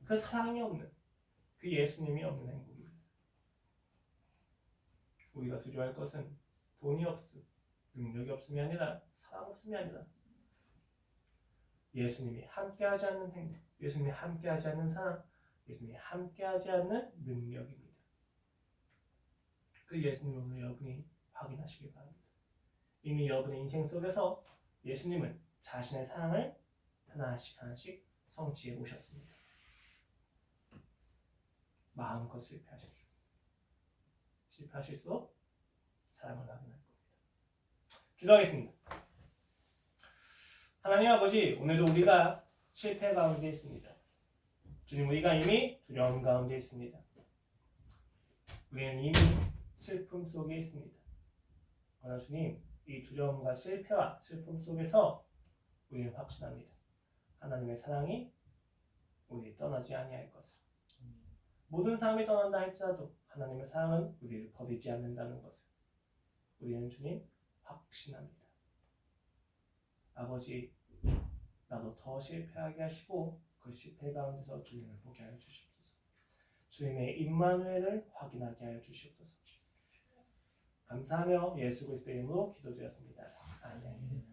그 사랑이 없는, 그 예수님이 없는 행복입니다. 우리가 두려워할 것은 돈이 없음, 능력이 없음이 아니라 사랑 없음이 아니라 예수님이 함께하지 않는 행복, 예수님이 함께하지 않는 사랑, 예수님이 함께하지 않는 능력입니다. 그 예수님을 오늘 여러분이 확인하시기 바랍니다. 이미 여러분의 인생 속에서 예수님은 자신의 사랑을 하나씩 하나씩 성취해 오셨습니다. 마음껏 실패하십시오. 실패하실수록 사랑을 확인할 겁니다. 기도하겠습니다. 하나님 아버지, 오늘도 우리가 실패 가운데 있습니다. 주님, 우리가 이미 두려움 가운데 있습니다. 우리는 이미 슬픔 속에 있습니다. 그러나 주님, 이 두려움과 실패와 슬픔 속에서 우리는 확신합니다. 하나님의 사랑이 우리를 떠나지 아니할 것을. 모든 사람이 떠난다 할지라도 하나님의 사랑은 우리를 버리지 않는다는 것을 우리는 주님 확신합니다. 아버지, 나도 더 실패하게 하시고 그 실패 가운데서 주님을 보게 하여 주시옵소서. 주님의 임마누엘을 확인하게 하여 주시옵소서. 감사하며 예수 그리스도의 이름으로 기도드렸습니다. 아멘.